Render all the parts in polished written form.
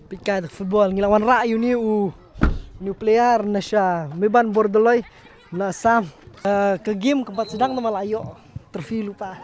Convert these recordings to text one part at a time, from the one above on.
Pikai football ngilawan rayu ni new player na siya. May ban bordoloy na sam ke game keempat sedang na malayo. Trofi lupa.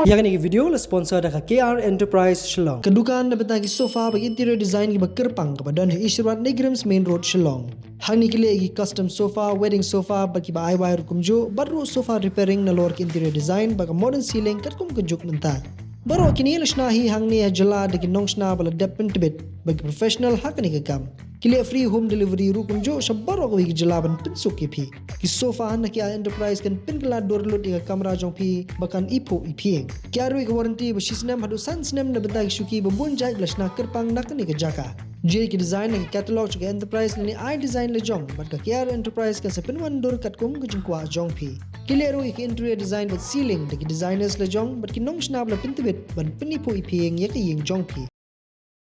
Yang ini video la sponsor dah KR Enterprise Shillong. Kedukaan dapat lagi sofa bagi interior design di Kerpang kepada Ishrad Negrams Main Road Shillong. Hang ni kili lagi custom sofa, wedding sofa bagi ba IY rukumjo, baru sofa repairing na lor interior design bagi modern ceiling katkum kejuk mentah. Baru kini lashnahi hang ni jala deki nongsna bala depen tibet bagi professional hak ni kekam. Kili free home delivery rukum jo sabaro ko jala ban pinsuk ki ki sofa na ki enterprise kan pinkala dorlut di kamera jong pi bakan ipo ipieng. Ki aru ki warranty ba sisnem hadu sansnem na bentai shuki ba bunjai lashna kerpang nak ni ke jaka. Jiri ki design na catalog ke enterprise ni I design le jong bat ka KR enterprise kan sepinwan dor katkum ke jengkwa jong pi. Kili aru ki interior design bat ceiling de ki designers le jong bat ki nongsna bla pintibet ban penipo ipieng ya ki yeng jong pi.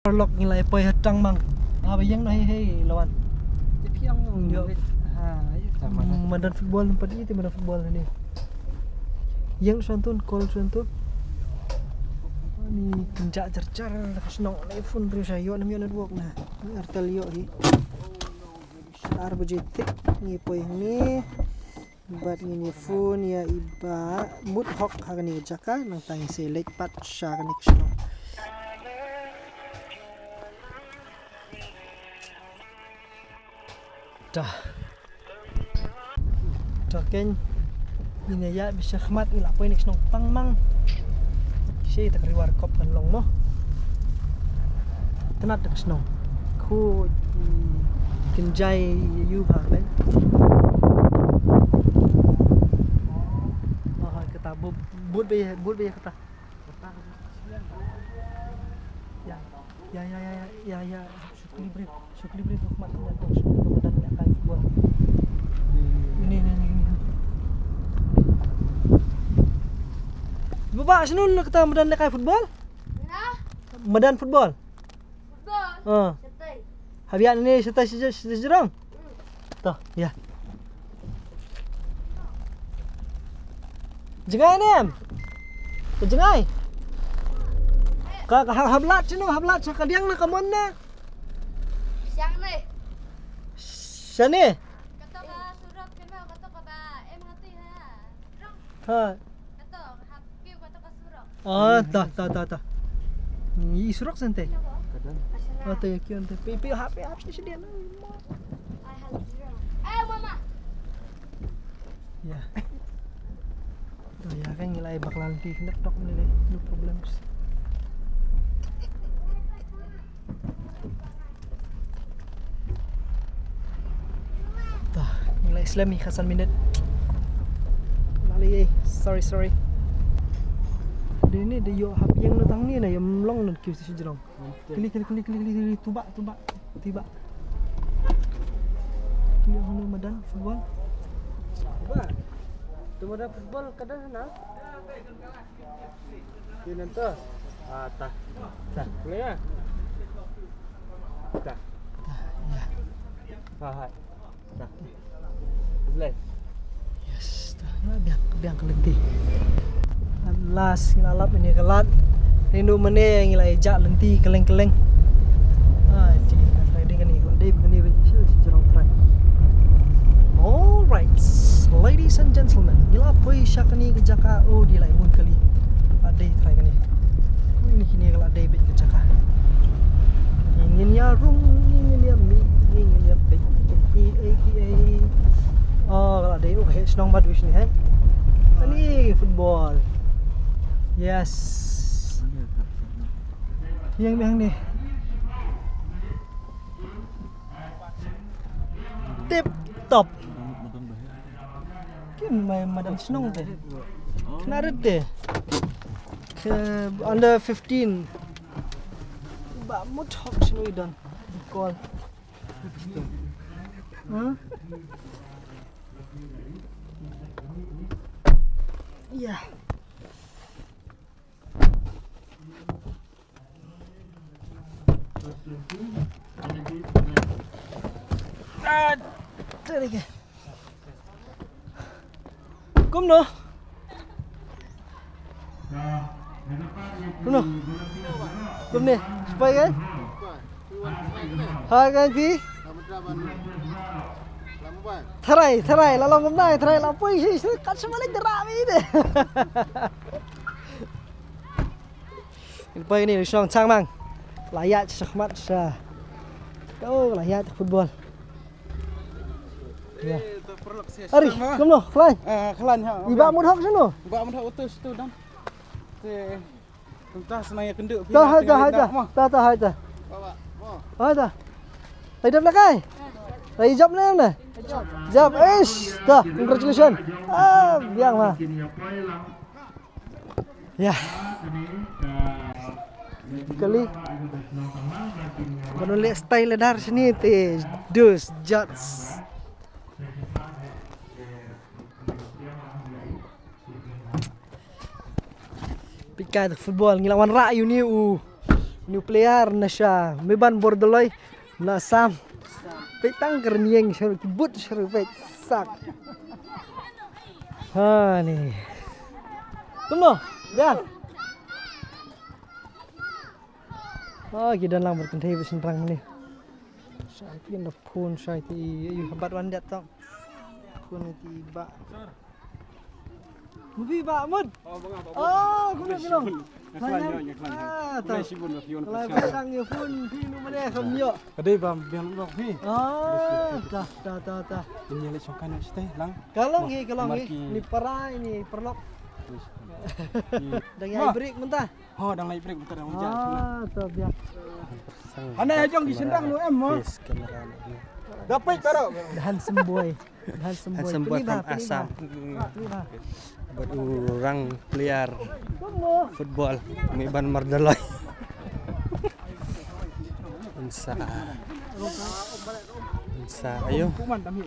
Lock nilai poi hatang mang. Bayang na hei lawan. Tapi yang Madan football tempat ini madan football ni. Yang santun call santun. Ni kenjak cercar senang iPhone terus ayo nam yo network nah. Artel yo ni. Sar budgetik ni poi ni. Bat ni phone ya iba mut hok hagani jaka nang tang select pat sha kan ni. Dah kan ini ya bisa khmat ni lah poin next nong pangmang si tak riwar kop kan long mo tenat tak snong ku kenjai yu ba ben kata but be kata ya syukri beri khmat dan kemudian akan football ini Bapak senun kata medan dekai football? Medan football. Football. Setai. Habian ni setai sejerang. Toh, ya. Jengai ni em. Jengai. Ka hablat sino hablat sa kadiang na kamon na. Siang ni. Sani? Kata ka surat kena kata ka ba em hati ha. Ha. Kata hakki kata ka surat. Tah. Ni surak sante. kadang Ata yakian te. Pi HP ni dia na. I have zero. Mama. Ya. Tuh ya kan nilai bakalan di tok ni no problems. Tuh nilai Islami khasan minit. Lali sorry. Dia dia yo HP yang datang ni na yang long nak kiu si jerong. Klik tubak tiba. Dia hono madan football. Tuma dah football kadang na. Kini tu. Tah. Boleh ya? Tah. Ya. Fahad. Tah. Boleh. Yes, biang kelenti. Last ngilalap ini kelat. Rindu mene ngilai jak lenti keleng-keleng. Jadi riding kan ni kalau dia begini jerong try. Alright, ladies and gentlemen, gila poi syak ni ke Jaka di lain pun kali. Ada try kan ni. Ini kini kalau ada bet ke Jaka. Ingin ya rung, ingin ya mi, ingin ya bet. Kalau ada okay, senang banget wish ni kan. Ini football. Yes. Yang ni. Tip top. Kim mai madam senang deh. Kena deh. Ke under 15. Ba mutok sino idan. Call. Yeah. Tadi ke. Kom no. Kom ni, supaya kan? Hai kan Pi? Thay là lòng hôm nay thay là quay gì cắt xem lấy ra mi đấy. Quay này sang sang mang. Layak sakmat sa. Oh, layak football. Ya. Ari, kom no, Klein. Kelan ha. Iba mud hok sino. Buat mudah utus tu dan. Tentang senaya kenduk. Ta hai ta. Hai ta. Tay đập lại. Tay job lên nè. Job ish. Ta, congratulations. Biang mà. Ya. Kali. Kalau lihat style dari sini teh dus jats. Pikai football ngilawan rayu ni new player na siya. May ban bordoloy na sam. Petang kernieng seru but seru pet sak. Ha ni. Tunggu, jangan. Oh, kita lang berkentai bersentrang ni. Saya pun dah phone saya ti, ayu habat wan dat tau. Phone tiba. Mubi ba mud. Oh, kuno kilong. Kalau pasang ni phone, phone mana kamyo. Kadai bam biang lok ni. Ta. Ini le sokan stay lang. Kalong ni parai ni perlok. Dah ngai break mentah. Oh, dang lai break bentar dang hujan. Tu biar. Ana ajong di sendang lu em mo. Dapat taro. Handsome boy. Handsome boy from Assam. Buat orang player football Miban Mardaloy. Insa. Ayo. Kuman dami.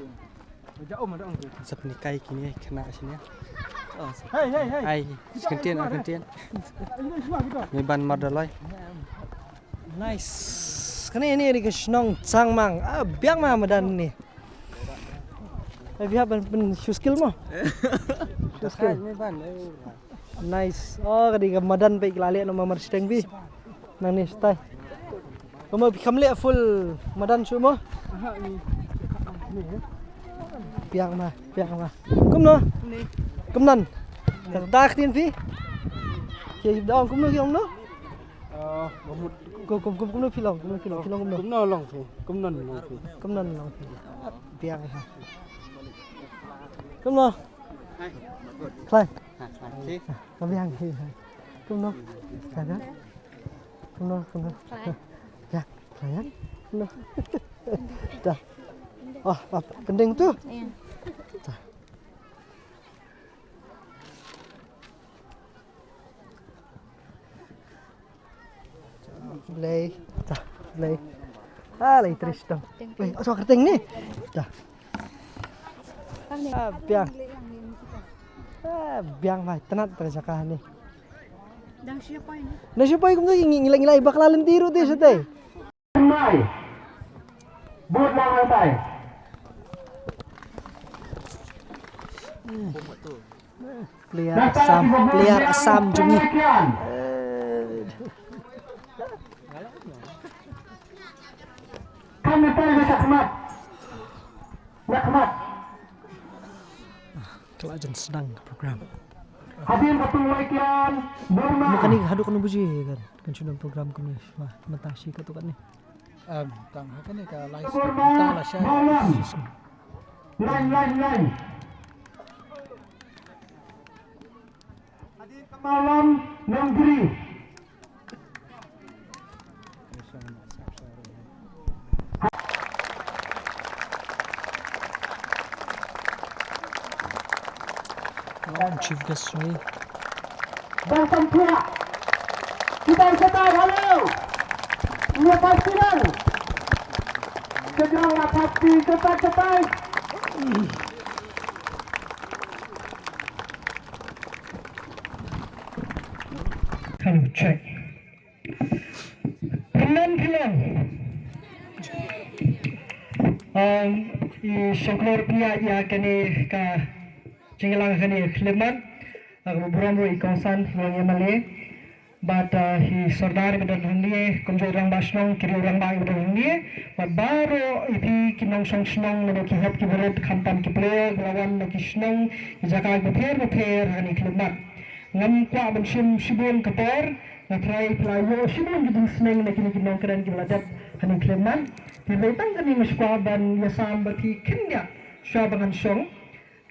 Jauh mana orang tu. Sep nikai kini kena sini. Hai. Ai, kentian. Miban Mardaloy. Nice. Kani ini di kesnong Changmang. Biang mah madan ni. Have you have been shoe skill mo? Shoe skill. Miban. Nice. Oh, kadi madan pa iklali no mamar steng bi. Nang ni stay. Kamu kamle full madan shoe mo? Biang mah. Kum no. Kum nan. Tak tin fi. Ki dong kum no ki ong no. Kum no filong. Kum no long fi. Kum non long fi. Biang ha. Kum no. Klein. Kum biang hi. Kum no. Kan? Kum no. Ya, Klein. Kum no. Dah. Oh, penting tu. Iya. Dah. Play. Lagi Tristan. Weh, asal kerting ni. Dah. Biang. Biang mah tenat terjakah ni. Dan siapa ini? Nah siapa yang tu ngilai bakalan tiru tu setay. Mai. Bud lang ang tay. Player Assam jungi. Kami tayo sa khmat. Nakmat. Kelajan sedang program. Hadir ketua kian Burma. Makan ni haduk kan buji kan sudah program kami. Wah, matasi ka tu kan ni. Tang kan ni ka live. Burma. Malam. Lain. Hadir ke malam negeri. Chief guest ni. Dan tempat. Kita setar halo. Ia pastikan. Segera pasti cepat. Come check. Film. Syukur pihak yang kini ka Cinglang kani Kleman, aku beramro ikonsan yang Malay. but he sardar bedan hangnie konjo orang basnong kiri orang bang bedan hangnie but baro ipi kinong song snong no ki hap ki berat khampan ki player lawan no ki snong jaka beper hani klumat ngam kwa ban sim sibon kapor na try playo sibon gidung sneng na kini kinong keren ki beladat hani klumat ti betang kani ngskwa ban yasam bati kinya syabangan song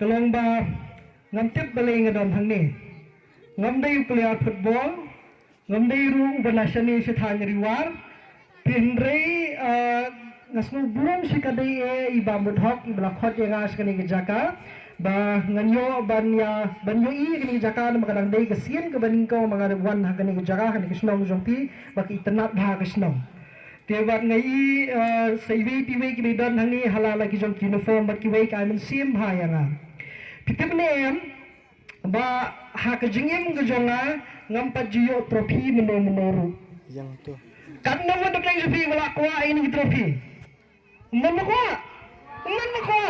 kalong ba ngam tip baleng ngadon hangnie ngam dai player football ngam dai ru banasani se thang riwar pinrei ngasnu buram si kadai e iba mudhok ibla khot ye ngas kani ke jaka ba nganyo banyo i kani jaka na magadang dai kasien ke baning ko mga wan ha kani ke jaka kani kisnong jongpi ba ki tenat bha kisnong te wat ngai saiwi piwe ki bidan hangi halala ki jong uniform bat ki wei ka men sim ha yanga pitipne em ba ha ka jingem ke jonga ngampat jiyo trofi menuru Yang tu. kan nama dok lang sabi wala ko ini trofi man ko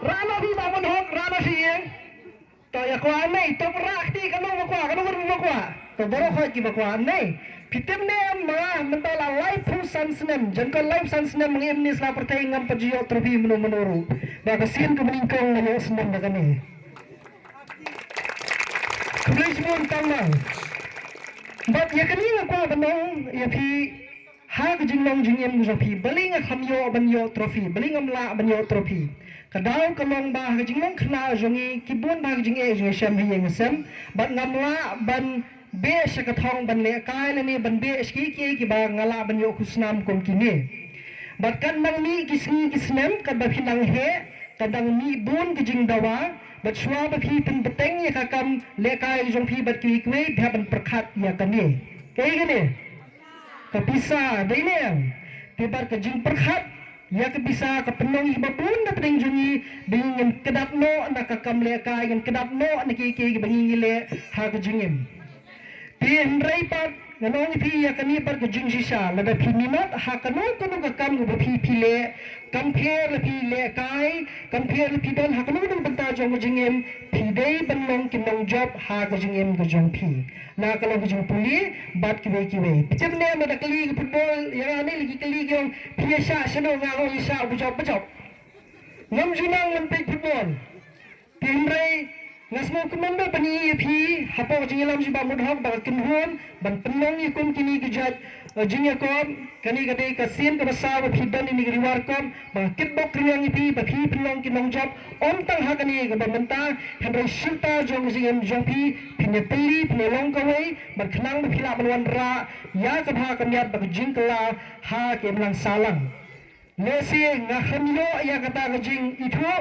rano di mamon hok rano siyeng to ya ko anay to prakti kanu mo ko to boro ko ki ko anay pitem ne mga mentala live sansnem jan ko live sansnem ng imnis la pertay ngampat jiyo trofi menuru ba kasin ko meningkong na yosnem na kani Please mo tamang but ya kanina ko banong ya pi ha jinglong jingem guzo pi baling khamyo banyo trophy baling amla banyo trophy kadaw kalong ba jinglong khna jongi kibun ba jinge jinge sham hiyeng sem but ngamla ban be shakathong ban le kai le ni ban be ski ki ba ngala banyo kusnam kon kini but kan nang ni kisni kisnem kad ba phinang he kadang ni bun kijing dawa but shwa ba phi pin beteng ya kakam le kai jong phi bat ki kwe bhaban prakhat ya kani kai gini kapisa dailem tibar ka jing prakhat ya ka bisa ka penong iba pun na pedeng jungi bingin kedat no na kakam le kai yang kedat no na ki bingin le ha ka jingim ti hendrai pat nanong phi ya kani par ka jing sisa la ba phi minat ha kanu kanu ka kam go phi le compare le phi le kai compare le phi dan ha kanu dong banta jong jingem phi dei banong kinong job ha ka jingem go jong phi na kalau jong puli bat ki we picam ne me dak li football ya ni lagi kali yung phi sha sano nga ho isa bu job ngam junang ngam pe football timrai ngasmo kumanda pani phi hapo jingelam si ba mudhak ba kinhon ban penong ikun kini gejat jingya kom kani gade kasin ka basa ba phi dan ini riwar kom ba kitbok kriang ipi ba phi penong kinong job om tang ha kani ga menta hendrai shilta jong jingem jong phi phinya pili phnelong ka wei ba khnang ba phila banwan ra ya ka bha kam yat ba jingkla ha ke mlang salang lesi ngahamyo ya kata ka jing itu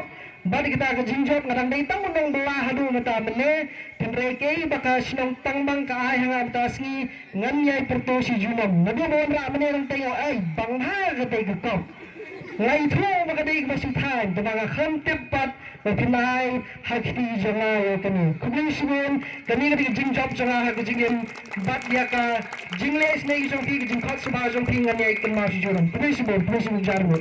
badi kita ke jingjot ngadang dai tang undang belah hadu mata mene tenreke baka sinong tangbang ka ay hangam tasngi ngan yai pertosi junam nadu bon ra mene rang tayo ay bangha ka tay kakop ngai tho baka dai ka masuthan tumanga kham tepat pinai hakti jangayo kani kubli sibon kani ka jingjot janga ha ka jingem bat ya ka jingles nei jong pi jing khot suba jong pi ngan yai kan ma si junam kubli sibon jarwo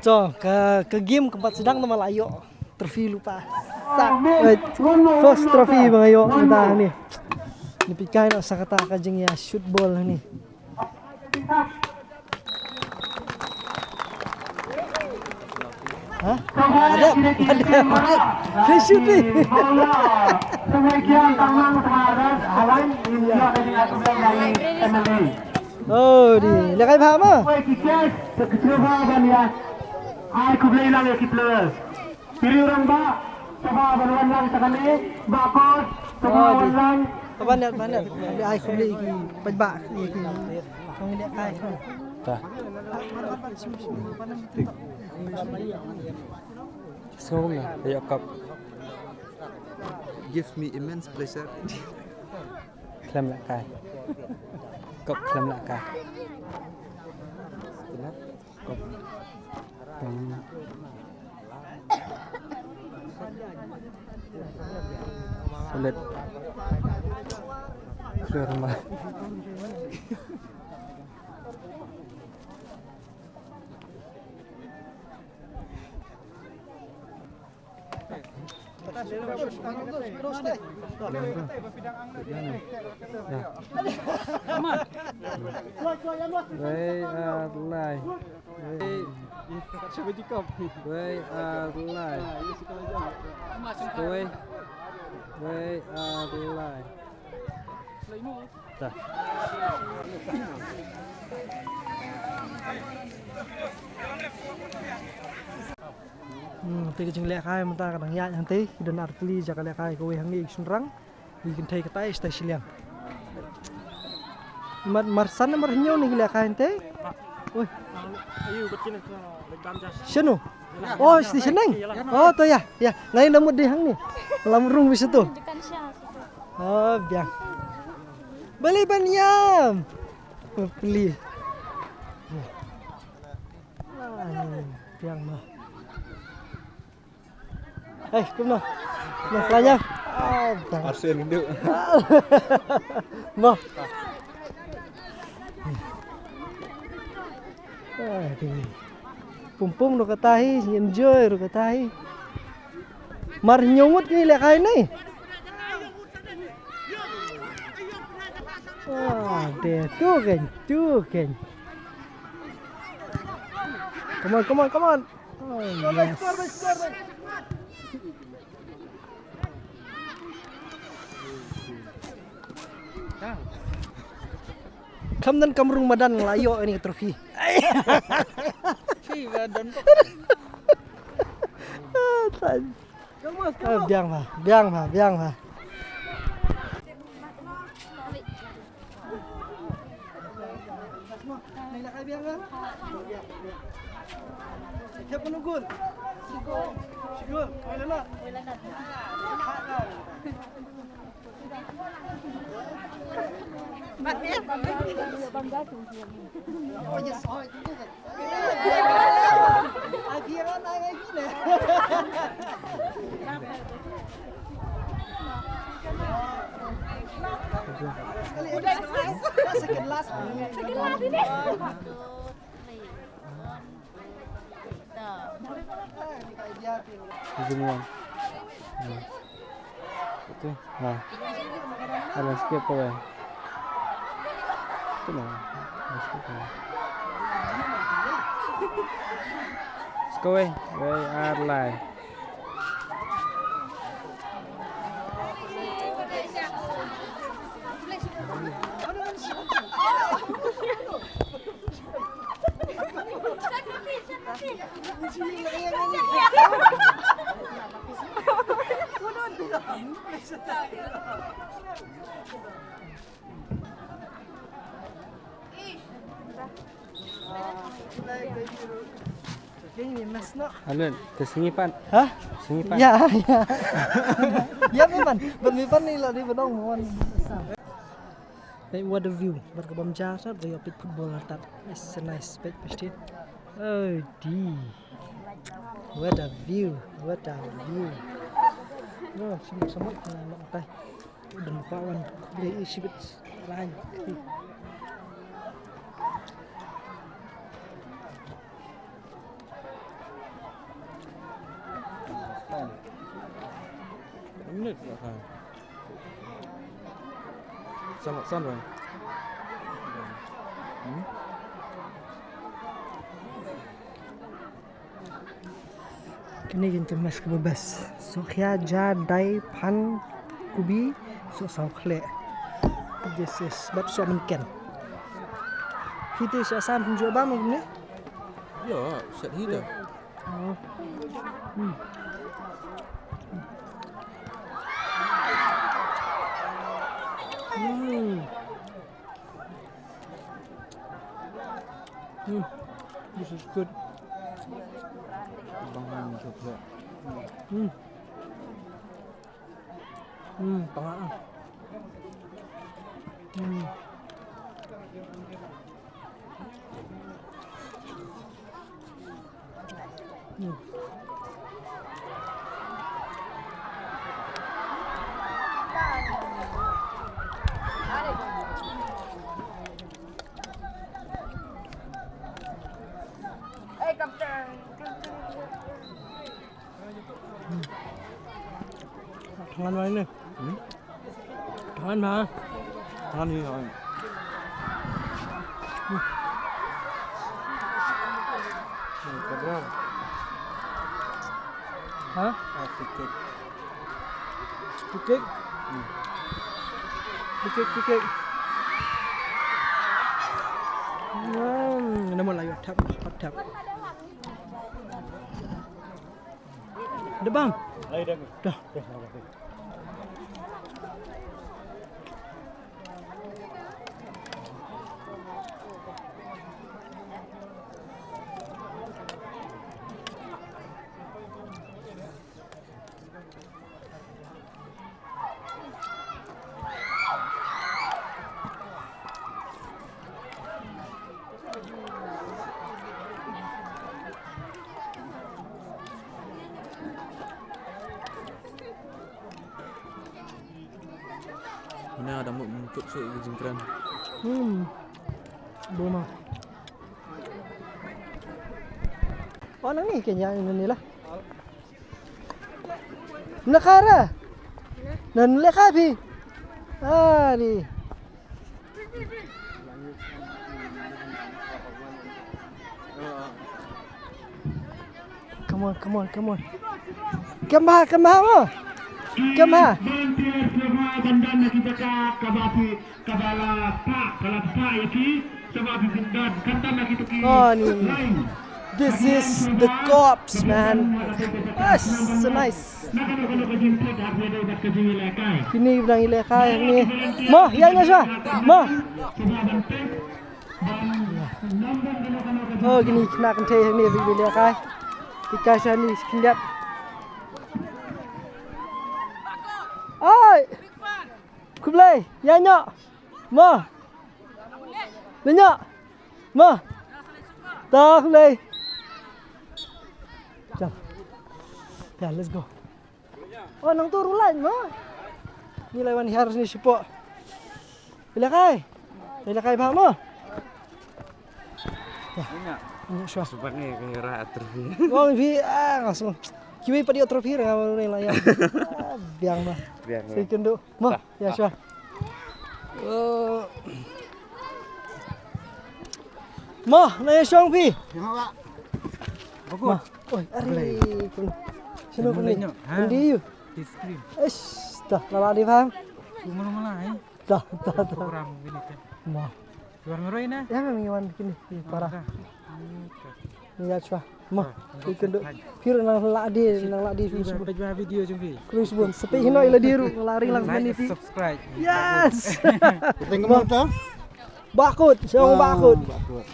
So, ke game keempat sedang nama layo. Trofi lupa. First trophy mga yo kita ni. Nipikain sa kata ka jing ya shoot ball ni. Hah? Ada. Shoot nih. Demikian tangan terhadap awan India dengan dari MLA. Oh, di. Lekay pa mo. Wait, kiket, sekecil ya. Ay, kublay lang ya kiples. Piriurang ba? Sababan lang sa kami. Bakos, sababan lang. Pabanat. Di ay ko beli ki pajba ki. Ang lekay. Ta. So na, ayo kap. Gives me immense pleasure. Klem lại cài. Cọc klem lại cài. Cọc. Sulit. Keluar rumah. They are live. They are live. They are live. Dah. Ti ke jing lekay mata kadang ya yang ti dan artli jaka lekay ko hang ni sunrang. Bikin thai katai stasiun. Marsan nomor nyo ni lekay te. Oi. Sino? Oh, stasiun neng. Oh, to ya. Ya, ngayon lamod di hang ni. Lamrung bisa tu. Oh, biang. Bali banyam. Beli. Biang mah. Kumno. Nah, lanya. Arsen induk. Mo. Aduh. Pumpung ro katahi, enjoy ro katahi. Mar nyungut ni lekay ni. Deh tu kan. Come on. Oh, yes. Kamdan kamrung madan layo ini trofi. Biang mah. Siapa nugul? Sigul. Wala na. Sekelas ini. Semua. Itu. Nah. Ada skip apa ya? Itu nah. Skip. Skip. We are live. Alun, kesingipan. Hah? Singipan. Ya. Ya memang. Bermipan ni lah di bedong mohon. What a view. Berkebun jasa dari opit football atat. It's a nice spot pasti. Oh di. What a view. No, semut nak tay. Dan kawan beli sibit lain. Menit lah. Son rồi. Kini kita mas kebebas. So kya jadai pan kubi so saukle. This is but so mungkin. Kita siasam penjual bang ni. Ja, set hida. This is good. Bang juga. Tengah. Tangan mana ni? Tangan mana? Tangan ni tangan. Hah? Tiket. Tiket? Tiket. Namun lagi hot tap. Ada bang? Dah. Mana ada muncul so jengkeran. Belum. Oh nang ni kenya ini lah. Nakara. Nan lekha bhi. Ni. Come on. Kemah mo. Kemah. Bandana kita kabapi kabala pak kalapa yaki sababi bindan kantana kita ki. Oh ni. This is the cops, man. Yes, so nice. Kini bilang ilekay ni. Mo, yan na siya. Mo. Oh, gini kena kente ni ilekay. Ika siya ni kindiap. Oi. Kublai, yan nyo. Mo. Lenyo. Mo. Tak kublai. Ya, let's go. Oh, nang turulan mo. Ni lawan harus ni sipo. Ilakay ba mo? Ini siya. Supaya kaya atrofi. Oh, langsung. Kiwi pa di atrofi nga mo ni layan. Biang ma. Second do. Mo, ya siya. Mo, na siyang pi. Bagus. Oi, ari. Sino ko ni? Hindi yu. Screen. Dah, lala di faham? Lumala-lumala Dah. program gini kan. Mo. Luar ngeroy na. Ya memang iwan kini, parah. Ni acha. Mo, ikan duk. Pir nang ladi Sudah pejah video jumpi. Chris bun. Sepi hino ila diru lari lang Like, maniti. subscribe. Yes. Tengok mana? Bakut, siapa bakut?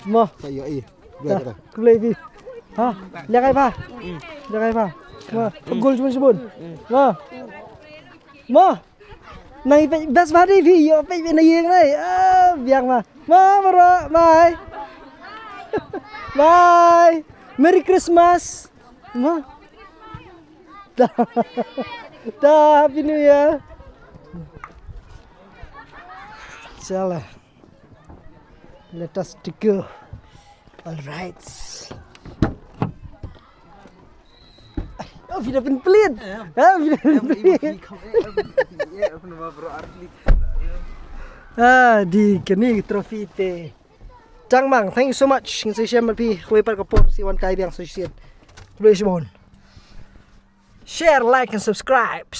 Mo, Saya dah. Kulai bi. Ha, jagai pa. Mo, gol cuma sebun. Mo. Này best buddy vì yo pe na yeng này. Biang ma. Bro, bye. Bye. Merry Christmas. Ma. Dah, Happy New Year. Chala. Let us to go. All right. Oh, vida pen pelit. Vida pen pelit. Di kini trofi te. Chang Mang, thank you so much. Ng sa siya malpi, kuwi par kapor si Wan Kai Biang sa siya. Praise God. share, like, and subscribe.